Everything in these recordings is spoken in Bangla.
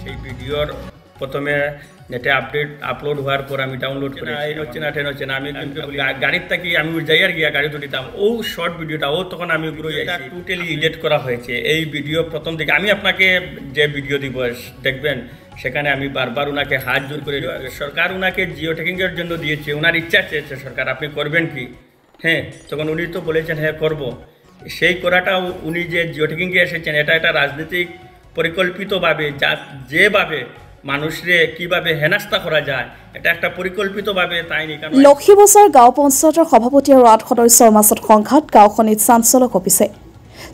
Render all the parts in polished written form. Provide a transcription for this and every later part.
সেই ভিডিওর প্রথমে নেটে আপলোড হওয়ার পর আমি ডাউনলোড করে হচ্ছে না টেন হচ্ছে না আমি কিন্তু গাড়ির থাকি আমি যাই আর গিয়া গাড়ি তুলিতাম ও শর্ট ভিডিওটা ও তখন আমি এটা টোটালি এডিট করা হয়েছে। এই ভিডিও প্রথম দিকে আমি আপনাকে যে ভিডিও দিব দেখবেন সেখানে আমি বারবার ওনাকে হাত জোর করে সরকার ওনাকে জিও ট্যাগিংয়ের জন্য দিয়েছে, ওনার ইচ্ছা চেয়েছে সরকার আপনি করবেন কি, হ্যাঁ তখন উনি তো বলেছেন হ্যাঁ করব। সেই করাটা উনি যে জিও ট্যাগিংয়ে এসেছেন এটা একটা রাজনৈতিক পরিকল্পিতভাবে যেভাবে মানুষরে কিভাবে হেনাস্তা করা যায় এটা একটা পরিকল্পিতভাৱে তাই নি। লক্ষীবছৰ গাঁও পঞ্চায়তৰ সভাপতি আৰু ৮ সদস্যৰ মাজত সংঘাত, গাঁওখনিত চাঞ্চল্য কপিছে।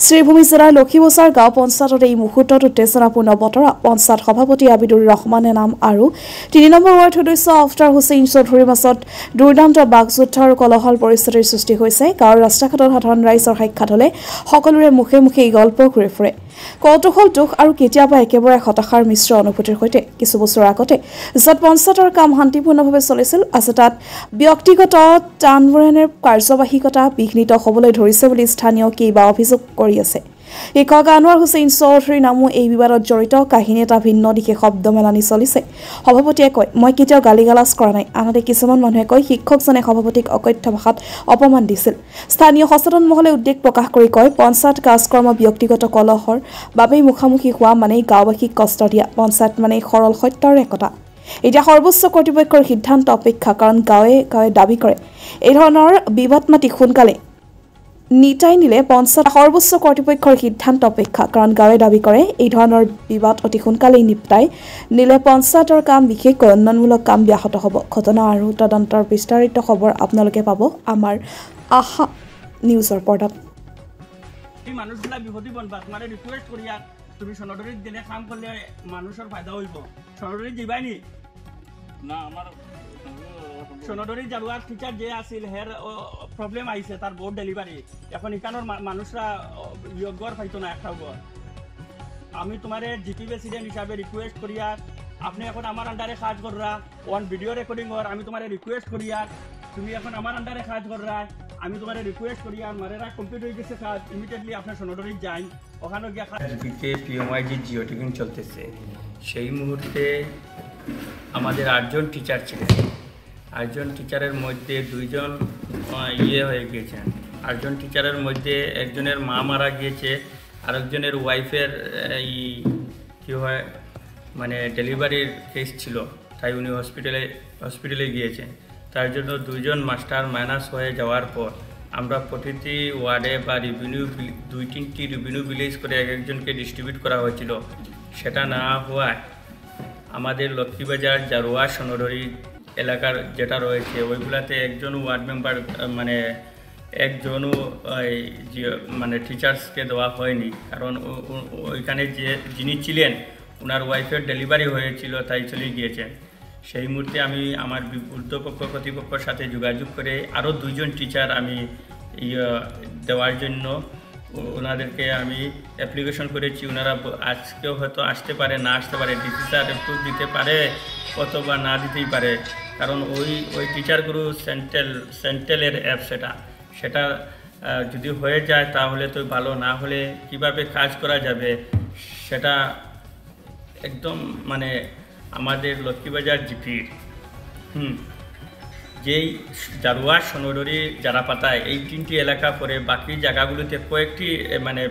শ্ৰীভূমি জিলাৰ লক্ষীবছৰ গাঁও পঞ্চায়তত এই মুহূৰ্তত উত্তেজনাপূৰ্ণ বতৰা। পঞ্চায়ত সভাপতি আবিদুৰ ৰহমানে নাম আৰু ৩ নম্বৰ ৱাৰ্ড সদস্য আফতাৰ হুছেইন চৌধুৰীৰ মাজত দুৰ্দান্ত বাকযুদ্ধ আৰু কলহল পৰিস্থিতিৰ সৃষ্টি হৈছে। গাঁৱৰ ৰাস্তা ঘাটত সাধাৰণ ৰাইজৰ সাক্ষাৎ হ'লে সকলোৰে মুখে মুখে এই গল্প ঘূৰি ফুৰে। কৌতূহল, দুখ আৰু কেতিয়াবা একেবাৰে হতাশাৰ মিশ্ৰ অনুভূতিৰ সৈতে। কিছু বছৰ আগতে য'ত পঞ্চায়তৰ কাম শান্তিপূৰ্ণভাৱে চলিছিল, আছে তাত ব্যক্তিগত টানবৰণেৰ কাৰ্যবাহিকতা বিঘ্নিত হ'বলৈ ধৰিছে বুলি স্থানীয় কেইবা অভিযোগ কৰি আছে। শিক্ষক আনোৱাৰ হুছেইন চৌধুৰীৰ নামো এই বিবাদত জড়িত। কাহিনী এটা ভিন্ন দিশে শব্দ মেলানি চলিছে। সভাপতিয়ে কয়, মই কেতিয়াও গালিগালাজ কৰা নাই। আনহাতে কিছুমান মানুহে কয় শিক্ষকজনে সভাপতিক অকথ্য ভাষাত অপমান দিছিল। স্থানীয় সচেতন মহলে উদ্বেগ প্ৰকাশ কৰি কয়, পঞ্চায়ত কাজকৰ্ম ব্যক্তিগত কলহৰ বাবেই মুখামুখি হোৱা মানেই গাঁওবাসীক কষ্ট দিয়া। পঞ্চায়ত মানেই সৰল সত্যৰ একতা। এতিয়া সৰ্বোচ্চ কৰ্তৃপক্ষৰ সিদ্ধান্ত অপেক্ষা, কাৰণ গাঁৱে গাঁৱে দাবী কৰে এই ধৰণৰ বিবাদ মাতি সোনকালে নিটাই নিলে পঞ্চায়ত সৰ্বোচ্চ কৰ্তৃপক্ষৰ সিদ্ধান্ত অপেক্ষা, কাৰণ গাঁৱে দাবী কৰে এই ধৰণৰ বিবাদ অতি সোনকালেই নিপটাই নিলে পঞ্চায়তৰ কাম বিশেষকৈ উন্নয়নমূলক কাম ব্যাহত হ'ব। ঘটনা আৰু তদন্তৰ বিস্তাৰিত খবৰ আপোনালোকে পাব আমাৰ আশা নিউজৰ পৰ্দাত। মানুষগুলা বিপদী বনবা তোমার রিকোয়েস্ট করিয়া তুমি সনদরিত দিলে কাম করলে মানুষের ফায়দা হইব। সনদরিত যাবানি না আমার সনদরিত যাওয়ার টিচার যে আছিল হের প্রবলেম আইছে তার বোর্ড ডেলিভারি এখন এখানোর মানুষরা গড় পাইতো না একটা গড়। আমি তোমার জিপি প্রেসিডেন্ট হিসাবে রিকোয়েস্ট করিয়া আপনি এখন আমার আন্ডারে কাজ কররা ওয়ান ভিডিও রেকর্ডিং ওর আমি তোমার রিকোয়েস্ট করিয়া তুমি এখন আমার আন্ডারে কাজ কররা আমি তোমার রিকোয়েস্ট করি আর মারেরা কমপ্লিট হয়ে গেছে কাজ ইমিডিয়েটলি আপনার সনদরি যাই ওখানে গিয়ে পিএমওয়াইজি জিও ট্যাগিং চলতেছে। সেই মুহূর্তে আমাদের ৮ জন টিচার ছিলেন। ৮ জন টিচারের মধ্যে 2 জন হয়ে গিয়েছেন। ৮ জন টিচারের মধ্যে একজনের মা মারা গিয়েছে, আরেকজনের ওয়াইফের কী হয় মানে ডেলিভারির কেস ছিল, তাই উনি হসপিটালে গিয়েছেন। তার জন্য 2 জন মাস্টার মাইনাস হয়ে যাওয়ার পর আমরা প্রতিটি ওয়ার্ডে বা দুই-তিনটি রেভিনিউ ভিলেজ করে একজনকে ডিস্ট্রিবিউট করা হয়েছিল। সেটা না হওয়ায় আমাদের লক্ষ্মীবাজার জারোয়া সনদরি এলাকার যেটা রয়েছে ওইগুলাতে একজন ওয়ার্ড মেম্বার মানে একজনও মানে টিচার্সকে দেওয়া হয়নি, কারণ ওইখানে যিনি ছিলেন ওনার ওয়াইফের ডেলিভারি হয়েছিল তাই চলে গিয়েছেন। সেই মুহূর্তে আমি আমার ঊর্ধ্বপক্ষ কর্তৃপক্ষের সাথে যোগাযোগ করে আরও 2 জন টিচার আমি দেওয়ার জন্য ওনাদেরকে আমি অ্যাপ্লিকেশন করেছি। ওনারা আজকেও হয়তো আসতে পারে না আসতে পারে, ডিসি স্যার একটু দিতে পারে অথবা না দিতেই পারে, কারণ ওই টিচারগুলো সেন্ট্রালের অ্যাপ সেটা যদি হয়ে যায় তাহলে তো ভালো, না হলে কিভাবে কাজ করা যাবে সেটা একদম মানে আমাদের লক্ষ্মীবাজার জিপির যেই জারোয়া সনদরি জারাপাতায় এই 3টি এলাকা পরে বাকি জায়গাগুলোতে কয়েকটি মানে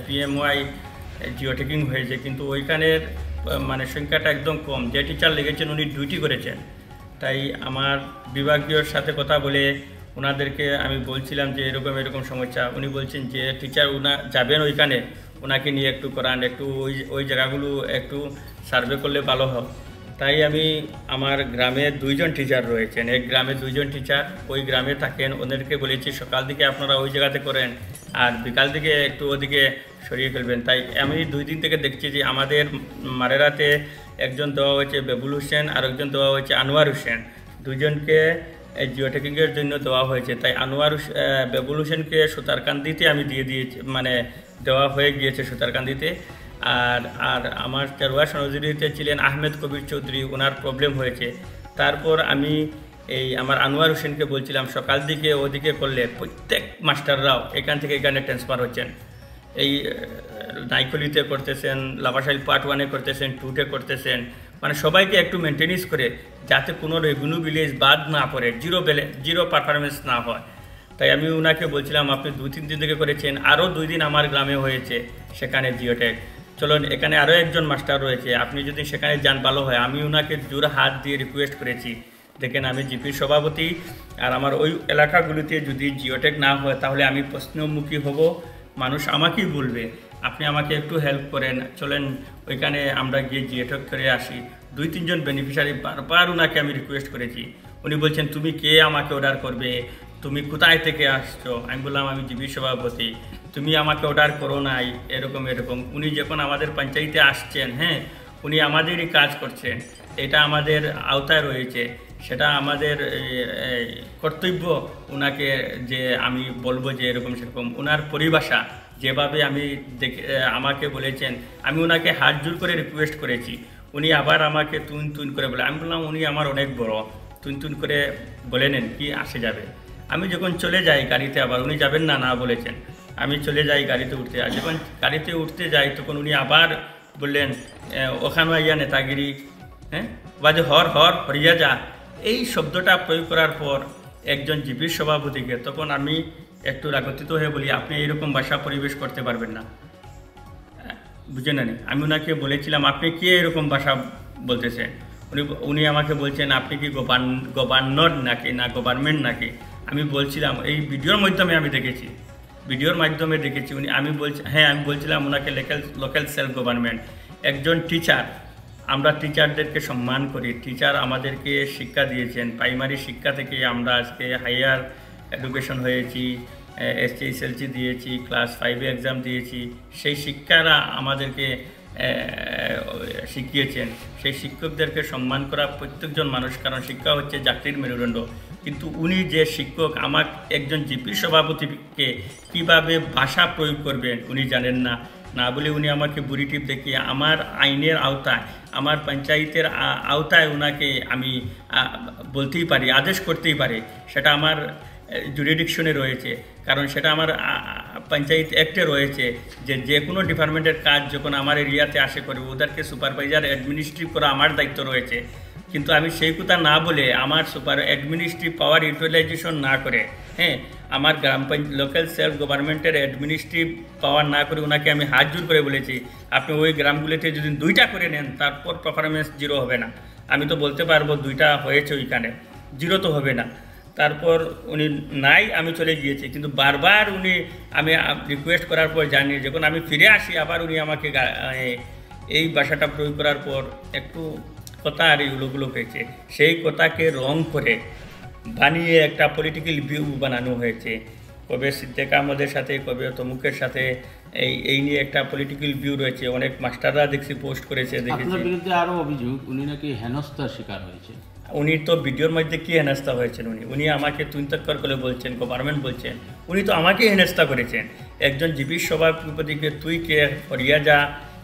পিএমওয়াই জিও ট্যাগিং হয়েছে, কিন্তু ওইখানের মানে সংখ্যাটা একদম কম। যে টিচার লেগেছেন উনি 2টি করেছেন। তাই আমার বিভাগীয়র সাথে কথা বলে ওনাদেরকে আমি বলছিলাম যে এরকম সমস্যা। উনি বলছেন যে টিচার যাবেন ওইখানে ওনাকে নিয়ে একটু করান, একটু ওই জায়গাগুলো একটু সার্ভে করলে ভালো হয়। তাই আমি আমার গ্রামে 2 জন টিচার রয়েছেন, এক গ্রামে 2 জন টিচার ওই গ্রামে থাকেন, ওদেরকে বলেছি সকাল দিকে আপনারা ওই জায়গাতে করেন আর বিকাল দিকে একটু ওদিকে সরিয়ে ফেলবেন। তাই আমি 2 দিন থেকে দেখছি যে আমাদের মারেরাতে একজন দেওয়া হয়েছে বেবুল হোসেন আর একজন দেওয়া হয়েছে আনোয়ার হোসেন, 2 জনকে জিও ট্যাগিংয়ের জন্য দেওয়া হয়েছে। তাই বেবুল হোসেনকে সুতারকান্দিতে আমি দিয়ে দিয়েছি, মানে দেওয়া হয়ে গিয়েছে সুতারকান্দিতে। আর আমার জারোয়া সনদরিতে ছিলেন আহমেদ কবির চৌধুরী, ওনার প্রবলেম হয়েছে। তারপর আমি আমার আনোয়ার হোসেনকে বলছিলাম সকাল দিকে ওদিকে করলে প্রত্যেক মাস্টাররাও এখান থেকে এখানে ট্রান্সফার হচ্ছেন। এই নাইকলিতে করতেছেন, লাভাশাইল পার্ট 1-এ করতেছেন, 2-তে করতেছেন, মানে সবাইকে একটু মেনটেনেন্স করে যাতে কোনো রেভিনিউ ভিলেজ বাদ না পড়ে, জিরো পারফরমেন্স না হয়। তাই আমি ওনাকে বলছিলাম আপনি 2-3 দিন থেকে করেছেন, আরও 2 দিন আমার গ্রামে হয়েছে সেখানে জিওটেক, চলুন এখানে আরও একজন মাস্টার রয়েছে, আপনি যদি সেখানে যান ভালো হয়। আমি ওনাকে জোর হাত দিয়ে রিকোয়েস্ট করেছি, দেখেন আমি জিপির সভাপতি, আর আমার ওই এলাকাগুলিতে যদি জিওটেক না হয় তাহলে আমি প্রশ্নমুখী হব, মানুষ আমাকেই বলবে, আপনি আমাকে একটু হেল্প করেন, চলেন ওইখানে আমরা গিয়ে জিওটেক করে আসি। 2-3 জন বেনিফিশিয়ারি বারবার ওনাকে আমি রিকোয়েস্ট করেছি। উনি বলছেন তুমি কে আমাকে অর্ডার করবে, তুমি কোথায় থেকে আসছো? আমি বললাম আমি জিপির সভাপতি, তুমি আমাকে অর্ডার করো নাই, এরকম এরকম। উনি যখন আমাদের পঞ্চায়েতে আসছেন, হ্যাঁ, উনি আমাদেরই কাজ করছেন, এটা আমাদের আওতায় রয়েছে, সেটা আমাদের কর্তব্য ওনাকে যে আমি বলবো যে এরকম সেরকম। ওনার পরিভাষা যেভাবে আমি আমাকে বলেছেন, আমি ওনাকে হাত জোর করে রিকোয়েস্ট করেছি, উনি আবার আমাকে তুন তুন করে বলে। আমি বললাম উনি আমার অনেক বড়, তুন তুন করে বলে নেন, কি আসে যাবে। আমি যখন চলে যাই গাড়িতে, আবার উনি যাবেন না না বলেছেন, আমি চলে যাই গাড়িতে উঠতে। আর যখন গাড়িতে উঠতে যাই তখন উনি আবার বললেন ওখানে ইয়া নেতাগিরি, হ্যাঁ, বাজে হর হর হরিয়া যা, এই শব্দটা প্রয়োগ করার পর একজন জিপির সভাপতিকে তখন আমি একটু রাগতিত হয়ে বলি আপনি এইরকম ভাষা পরিবেশ করতে পারবেন না, বুঝে নেন। আমি ওনাকে বলেছিলাম আপনি কে এরকম ভাষা বলতেছেন? উনি আমাকে বলছেন আপনি কি গভর্নর নাকি, না গভর্নমেন্ট নাকি? আমি বলছিলাম এই ভিডিওর মাধ্যমে আমি দেখেছি, উনি আমি বলছিলাম ওনাকে লোকাল সেলফ গভর্নমেন্ট। একজন টিচার, আমরা টিচারদেরকে সম্মান করি, টিচার আমাদেরকে শিক্ষা দিয়েছেন, প্রাইমারি শিক্ষা থেকে আমরা আজকে হাইয়ার এডুকেশন হয়েছি, SSLC দিয়েছি, ক্লাস 5-এ এক্সাম দিয়েছি, সেই শিক্ষারা আমাদেরকে শিখিয়েছেন। সেই শিক্ষকদেরকে সম্মান করা প্রত্যেকজন মানুষ, কারণ শিক্ষা হচ্ছে জাতির মেরুদণ্ড। কিন্তু উনি যে শিক্ষক, আমার একজন জিপির সভাপতিকে কিভাবে ভাষা প্রয়োগ করবেন উনি জানেন না, না বলে উনি আমাকে বুড়ি টিপ দেখিয়ে আমার আইনের আওতায়, আমার পঞ্চায়েতের আওতায় ওনাকে আমি বলতেই পারি, আদেশ করতেই পারি, সেটা আমার জুরিডিকশনে রয়েছে, কারণ সেটা আমার পঞ্চায়েত অ্যাক্টে রয়েছে যে কোনো ডিপার্টমেন্টের কাজ যখন আমার এরিয়াতে আসে করে ওদেরকে সুপারভাইজার অ্যাডমিনিস্ট্রেটিভ করা আমার দায়িত্ব রয়েছে। কিন্তু আমি সেই কথা না বলে আমার অ্যাডমিনিস্ট্রেটিভ পাওয়ার ইউটিলাইজেশন না করে, হ্যাঁ, আমার লোকাল সেলফ গভর্নমেন্টের অ্যাডমিনিস্ট্রেটিভ পাওয়ার না করে ওনাকে আমি হাত জোর করে বলেছি আপনি ওই গ্রামগুলিতে যদি 2টা করে নেন তারপর পারফরমেন্স 0 হবে না। আমি তো বলতে পারবো 2টা হয়েছে ওইখানে, 0 তো হবে না। তারপর উনি নাই, আমি চলে গিয়েছি, কিন্তু বারবার আমি রিকোয়েস্ট করার পর জানি, যখন আমি ফিরে আসি আবার উনি আমাকে এই ভাষাটা প্রয়োগ করার পর একটু কথা আর এইগুলো হয়েছে, সেই কথাকে রং করে বানিয়ে একটা পলিটিক্যাল ভিউ বানানো হয়েছে। কবে সিদ্দিক আহমদের সাথে, কবে তমুকের সাথে, এই নিয়ে একটা পলিটিক্যাল ভিউ রয়েছে। অনেক মাস্টাররা দেখছি পোস্ট করেছে, দেখেছি। আপনার বিরুদ্ধে আরও অভিযোগ উনি নাকি হেনস্থার শিকার হয়েছে। উনি তো ভিডিওর মধ্যে কি হেনস্থা হয়েছেন, উনি আমাকে তুইতক্কর করে বলছেন, গভর্নমেন্ট বলছেন, উনি তো আমাকে হেনস্থা করেছেন। একজন জিপির সভাপতিকে তুই কে হরিয়া যা,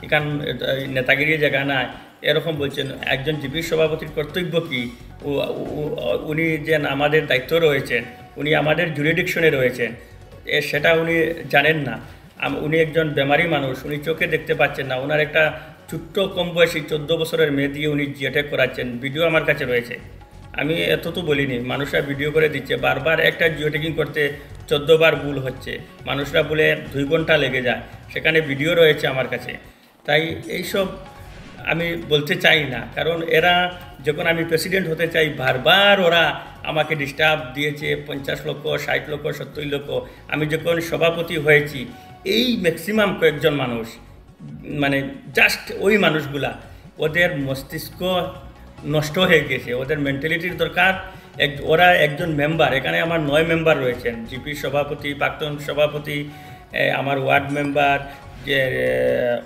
এখান নেতাগিরি জায়গা না, এরকম বলছেন। একজন জিপির সভাপতির কর্তব্য কি? উনি যে আমাদের দায়িত্ব রয়েছেন, উনি আমাদের জুরিডিকশনে রয়েছেন, সেটা উনি জানেন না। উনি একজন বেমারি মানুষ, উনি চোখে দেখতে পাচ্ছেন না। ওনার একটা ছোট্ট কম বয়সী 14 বছরের মেয়ে দিয়ে উনি জিওটেক করাচ্ছেন, ভিডিও আমার কাছে রয়েছে। আমি এত তো বলিনি, মানুষরা ভিডিও করে দিচ্ছে। বারবার একটা জিওটেকিং করতে 14 বার ভুল হচ্ছে, মানুষরা বলে 2 ঘন্টা লেগে যায়, সেখানে ভিডিও রয়েছে আমার কাছে। তাই এইসব আমি বলতে চাই না, কারণ এরা যখন আমি প্রেসিডেন্ট হতে চাই বারবার ওরা আমাকে ডিস্টার্ব দিয়েছে। 50 লক্ষ, 60 লক্ষ, 70 লক্ষ। আমি যখন সভাপতি হয়েছি, এই ম্যাক্সিমাম কয়েকজন মানুষ, মানে জাস্ট ওই মানুষগুলা, ওদের মস্তিষ্ক নষ্ট হয়ে গেছে, ওদের মেন্টালিটির দরকার। ওরা একজন মেম্বার, এখানে আমার 9 মেম্বার রয়েছেন, জিপি সভাপতি, প্রাক্তন সভাপতি, আমার ওয়ার্ড মেম্বার, যে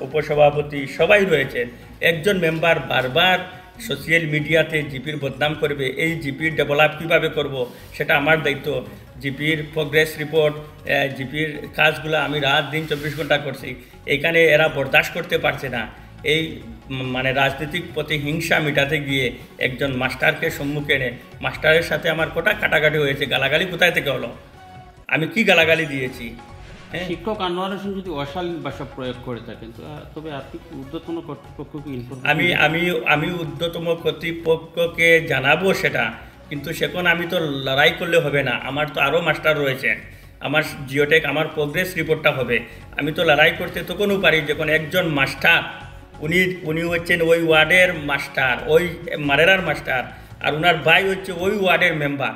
উপসভাপতি, সবাই রয়েছেন। একজন মেম্বার বারবার সোশ্যাল মিডিয়াতে জিপির বদনাম করবে। এই জিপির ডেভেলপ কীভাবে করব সেটা আমার দায়িত্ব। জিপির প্রোগ্রেস রিপোর্ট, জিপির কাজগুলো আমি রাত দিন 24 ঘন্টা করছি। এখানে এরা বরদাস্ত করতে পারছে না। এই মানে রাজনৈতিক প্রতিহিংসা মেটাতে গিয়ে একজন মাস্টারকে সম্মুখে এনে, মাস্টারের সাথে আমার কোটা কাটাকাটি হয়েছে, গালাগালি কোথায় থেকে হলো? আমি কি গালাগালি দিয়েছি? শিক্ষক আনোয়ার হোসেন যদি অশালীন ভাষা প্রয়োগ করে থাকেন তবে আপনি ঊর্ধ্বতন কর্তৃপক্ষকে ইনফর্ম আমি ঊর্ধ্বতম কর্তৃপক্ষকে জানাবো সেটা, কিন্তু সেখন আমি তো লড়াই করলে হবে না। আমার তো আরও মাস্টার রয়েছে, আমার জিওটেক আমার প্রোগ্রেস রিপোর্টটা হবে। আমি তো লড়াই করতে তখনও পারি যখন একজন মাস্টার উনি হচ্ছেন ওই ওয়ার্ডের মাস্টার, ওই মারেরার মাস্টার, আর ওনার ভাই হচ্ছে ওই ওয়ার্ডের মেম্বার।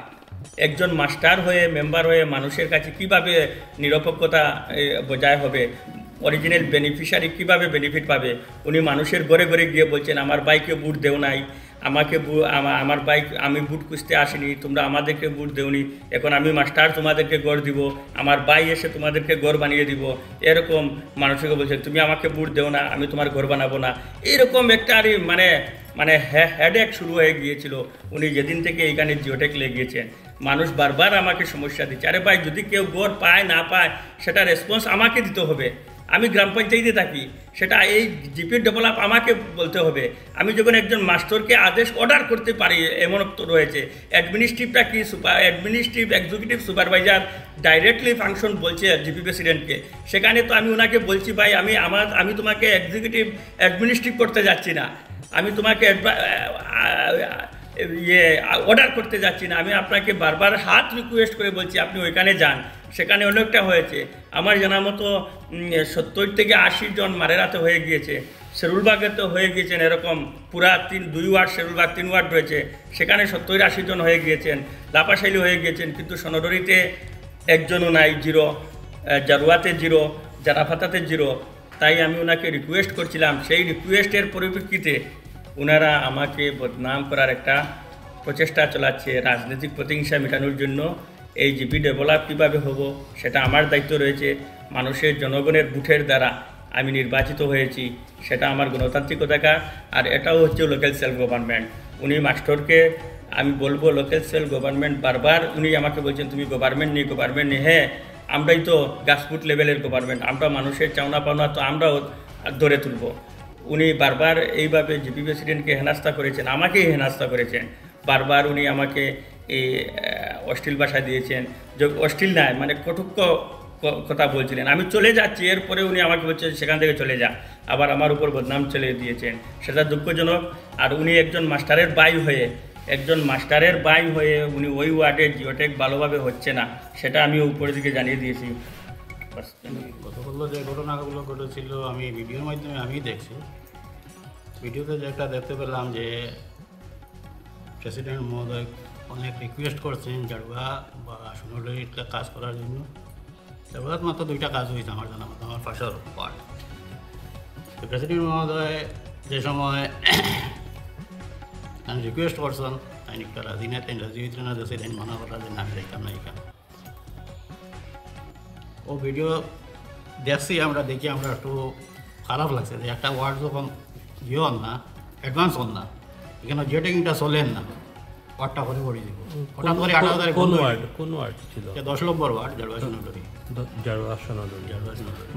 একজন মাস্টার হয়ে মেম্বার হয়ে মানুষের কাছে কিভাবে নিরপেক্ষতা বজায় হবে, অরিজিনাল বেনিফিশিয়ারি কিভাবে বেনিফিট পাবে? উনি মানুষের ঘরে ঘরে গিয়ে বলছেন আমার বাইকে বুট দেও নাই, আমার বাইক আমি বুট খুঁজতে আসিনি, তোমরা আমাদেরকে বুট দেওনি, এখন আমি মাস্টার তোমাদেরকে গড় দিব, আমার ভাই এসে তোমাদেরকে ঘর বানিয়ে দিব। এরকম মানুষকে বলছেন তুমি আমাকে বুট দেও না, আমি তোমার ঘর বানাবো না। এরকম একটা মানে হেডেক শুরু হয়ে গিয়েছিল উনি যেদিন থেকে এইখানে জিওটেক লেগিয়েছেন। মানুষ বারবার আমাকে সমস্যা দিচ্ছে, আরে ভাই যদি কেউ ঘর পায় না পায় সেটা রেসপন্স আমাকে দিতে হবে। আমি গ্রাম পঞ্চায়েতে থাকি, সেটা এই জিপি ডেভেলপ আমাকে বলতে হবে। আমি যখন একজন মাস্টারকে আদেশ অর্ডার করতে পারি এমন তো রয়েছে। অ্যাডমিনিস্ট্রেটিভটা কি administrative executive supervisor directly function বলছে জিপি প্রেসিডেন্টকে, সেখানে তো আমি ওনাকে বলছি ভাই আমি তোমাকে এক্সিকিউটিভ অ্যাডমিনিস্ট্রেটিভ করতে যাচ্ছি না, আমি তোমাকে অর্ডার করতে যাচ্ছি না, আমি আপনাকে বারবার হাত রিকোয়েস্ট করে বলছি আপনি ওইখানে যান। সেখানে অনেকটা হয়েছে, আমার জানা মতো 70 থেকে 80 জন মারেরাতে হয়ে গিয়েছে, শেরুলবাগে তো হয়ে গিয়েছেন এরকম পুরা 2 ওয়ার্ড, শেরুলবাগ 3 ওয়ার্ড রয়েছে, সেখানে 70-80 জন হয়ে গিয়েছেন, লাপাশাইলি হয়ে গিয়েছেন, কিন্তু সোনাডুরিতে একজনও নাই, 0, জারুয়াতে 0, জারাফাতাতে 0। তাই আমি ওনাকে রিকোয়েস্ট করছিলাম, সেই রিকোয়েস্টের পরিপ্রেক্ষিতে ওনারা আমাকে বদনাম করার একটা প্রচেষ্টা চালাচ্ছে রাজনৈতিক প্রতিহিংসা মেটানোর জন্য। এই জিপি ডেভেলপ কীভাবে হবো সেটা আমার দায়িত্ব রয়েছে। মানুষের জনগণের ভোটের দ্বারা আমি নির্বাচিত হয়েছি, সেটা আমার গণতান্ত্রিক অধিকার। আর এটাও হচ্ছে লোকাল সেলফ গভর্নমেন্ট। উনি মাস্টারকে আমি বলবো লোকাল সেলফ গভর্নমেন্ট, বারবার উনি আমাকে বলছেন তুমি গভর্নমেন্ট নেই। হ্যাঁ, আমরাই তো গ্রাসরুট লেভেলের গভর্নমেন্ট, আমরা মানুষের চাওনা পাওনা তো আমরাও ধরে তুলব। উনি বারবার এইভাবে জিপি প্রেসিডেন্টকে হেনস্থা করেছেন, আমাকেই হেনস্থা করেছেন। বারবার উনি আমাকে এই অশ্লীল ভাষা দিয়েছেন, যে অশ্লীল নয় মানে কটুক্ষ কথা বলছিলেন। আমি চলে যাচ্ছি, এরপরে উনি আমাকে বলছেন সেখান থেকে চলে যা, আবার আমার উপর বদনাম চলে দিয়েছেন, সেটা দুঃখজনক। আর উনি একজন মাস্টারের বাই হয়ে উনি ওই ওয়ার্ডে জিওটেক ভালোভাবে হচ্ছে না, সেটা আমি উপরের দিকে জানিয়ে দিয়েছি। গতকাল যে ঘটনাগুলো ঘটেছিল আমি ভিডিওর মাধ্যমে আমি দেখছি। ভিডিওতে যেটা দেখতে পেলাম যে প্রেসিডেন্ট মহোদয় অনেক রিকোয়েস্ট করছেন জারুয়া বা সোনাডুরিতে কাজ করার জন্য। জারুয়াত মাত্র 2টা কাজ হয়েছে আমার জানা মতো, আমার পাশের ওয়ার্ড। তো প্রেসিডেন্ট মহোদয় যে সময় রিকোয়েস্ট করছেন তাই রাজি না, তাই রাজি হইতে না, দেশে মানা করা যে না যাইতাম না এখানে। ও ভিডিও দেখছি আমরা, দেখি আমরা একটু খারাপ লাগছে যে একটা ওয়ার্ড যখন হন না, অ্যাডভান্স হন না, এখানে জিওটেকিংটা চলেন না, ওয়ার্ডটা করে পড়ে দিব। হঠাৎ করে 8 তারিখ কোন ওয়ার্ড ছিল? 10 নম্বর ওয়ার্ড, জারুয়া সোনাডুরি।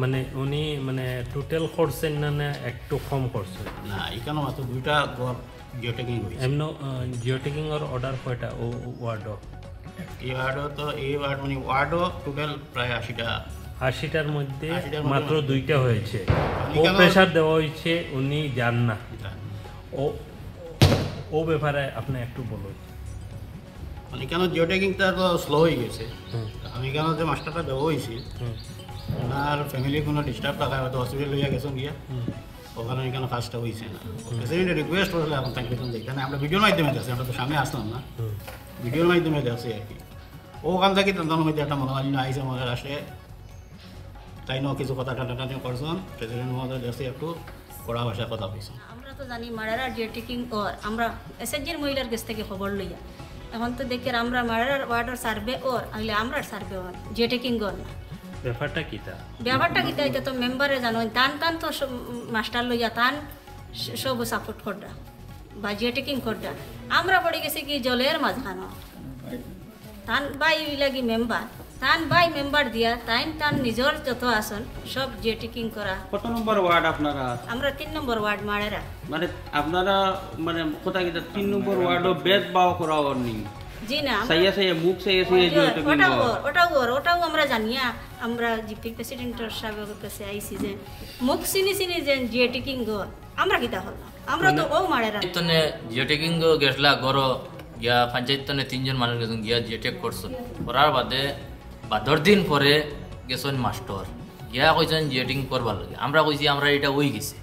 মানে উনি মানে টোটাল করছেন না একটু কম করছেন? না, এখানে মাত্র 2টা ঘর জিওটেকিং হয়েছে। এমন জিওটেকিং এর অর্ডার কয়টা ও ওয়ার্ডও? এই ওয়ার্ড মানে ওয়ার্ডও টোটাল প্রায় 80টার মধ্যে মাত্র 2টা হয়েছে। ও প্রেশার দেওয়া হয়েছে, উনি যান না। ও ব্যাপারে আপনি একটু বলুন। মানে কেন জিওটেকিংটা তো স্লো হয়ে গেছে। আমি কেন যে মাস্টারটা দেওয়া হয়েছি, ওনার ফ্যামিলি কোনো ডিস্টার্ব থাকা, হয়তো হসপিটাল লইয়া গেছেন গিয়া, ওখানে এখানে কাজটা হয়েছে না। প্রেসিডেন্টের রিকোয়েস্ট করলে এখন তাকে বেতন এখানে আমরা ভিডিওর মাধ্যমে দেখছি, আমরা তো সামনে আসলাম না, ভিডিওর মাধ্যমে দেখছি আর কি। ওখান থেকে তার মধ্যে একটা মনোমালিন্য আইসে মনে আসে, তাই না কিছু কথা টানাটানি করছেন। প্রেসিডেন্ট মহোদয় দেখছি একটু কড়া ভাষায় কথা বলছেন। আমরা তো জানি মারারা জিওটেকিং ওর আমরা এসএসজির মহিলার কাছ থেকে খবর লইয়া এখন তো দেখি আমরা মারার ওয়ার্ডের সার্ভে ওর আইলে আমরা সার্ভে ওর জিওটেকিং ওর না। ব্যাপারটা কিতা এটা তো মেম্বারে জানো, টান তো মাস্টার লইয়া টান সব সাপোর্ট করডা বা জিওটেকিং করডা। আমরা পড়ে গেছি কি জলের মাঝখানো, টান বাই লাগি মেম্বার দিয়া টান নিজের যত আসন সব জিওটেকিং করা। কত নম্বর ওয়ার্ড আপনারা? আমরা 3 নম্বর ওয়ার্ড মারেরা। মানে আপনারা মানে কোথায় 3 নম্বর ওয়ার্ডও বেদ বাও করা নেই? জি না সাইয়া সাইয়া মুখ সাইয়া সাইয়া ওটাও আমরা জানিয়া আমরা জিপি প্রেসিডেন্টের সাহেবের কাছে আইছি যে মুখ চিনি যে জিওটেকিং গো আমরা কিতা হল আমরা তো ও মারে তনে জিওটেকিং গো গেছলা গরো গিয়া পঞ্চায়েত তনে 3 জন মানুষ গেছেন গিয়া জিওটেক করছেন করার বাদে 12 দিন পরে গেছেন মাস্টার গিয়া কইছেন জিওটেকিং করবার লাগে আমরা কইছি আমরা এটা হই গেছে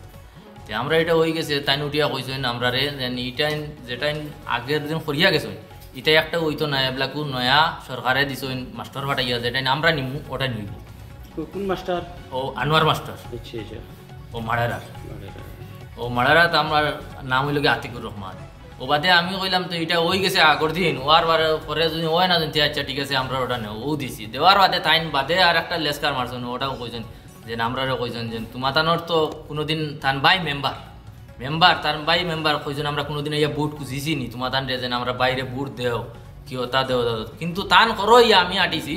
তে আমরা এটা হই গেছে তাই উঠিয়া কইছেন আমরা রে ইটাইন যেটাইন আগের দিন করিয়া গেছেন এটা একটা হইতো না এবলাকু নয়া সরকারে দিছেন মাস্টার ফাটাইয়া যেটাইন আমরা নিমু ওটা নিব কোন মাস্টার ও আনোয়ার মাস্টার আচ্ছা আচ্ছা ও মারারাত আমার নাম হইল গিয়ে আতিকুর রহমান ও বাদে আমি কইলাম তো এটা ওই গেছে আগর দিন ওয়ার পরে যদি ওই না জানতে আচ্ছা ঠিক আছে আমরা ওটা নেও ও দিছি দেওয়ার বাদে তাইন বাদে আর একটা লেসকার মারছেন ওটাও কইছেন যে আমরা কইছেন যে তোমাতানোর তো কোনোদিন তান বাই মেম্বার তার বাই মেম্বার কইছেন আমরা কোনোদিন ইয়া বুট খুঁজিছি নি তোমাতান রে যেন আমরা বাইরে বুট দেও কি তা দেও কিন্তু তান করো ইয়া আমি আটিছি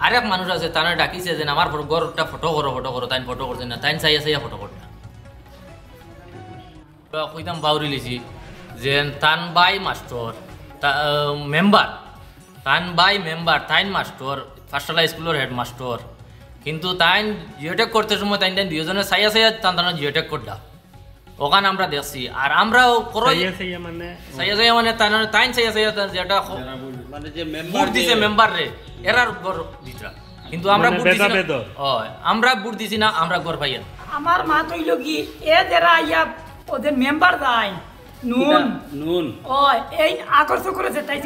আরেক মানুষ আছে তারা ডাকিছে যে আমার গড়টা ফটো করো তাই ফটো করছে না তাই চাইয়া ফটো করতে কইতাম বাউরি লিছি যে তান বাই মাস্টার মেম্বার তাইন মাস্টার ফার্স্টলা স্কুলের হেড মাস্টার কিন্তু তাইন জিওটেক করতে সময় তাইন দুজনে চাইয়া তান জিওটেক করলা ওখানে আমরা দেখছি আর আমরাও চাইয়া মানে তাইন চাইয়া যেটা মানে যে বুট দিছে মেম্বার রে এরার গড় দিতরা কিন্তু আমরা বুট দিছি না আমরা বুট দিছি না আমরা গড় পাইয়া আমার মা তৈল কি এ যারা ইয়া ওদের মেম্বার যায় নুন এই আকর্ষণ করেছে তাই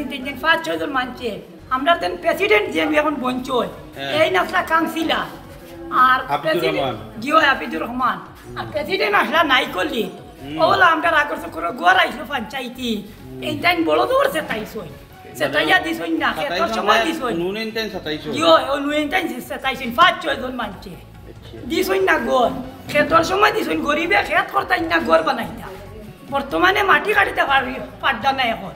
5-6 জন মানছে আমরা দেন প্রেসিডেন্ট যে এখন বঞ্চয় এই নাসলা কাউন্সিলর আর আবিদুর রহমান আর প্রেসিডেন্ট আসলা নাই করলি ওলা আমরা আকর্ষণ করে গোর আইসলো পঞ্চায়েতি এই টাইম বড় দূর সে তাইছই সেটাইয়া দিছই না তোর সময় দিছই নুন ইনটেন সাতাইছো ও নুন ইনটেন সাতাইছেন 5-6 জন মানছে দিছই না গোর খেতর সময় দিছই গরিবে খেত করতাই না গোর বানাইতা বর্তমানে মাটি কাটিতে পারদা না এখন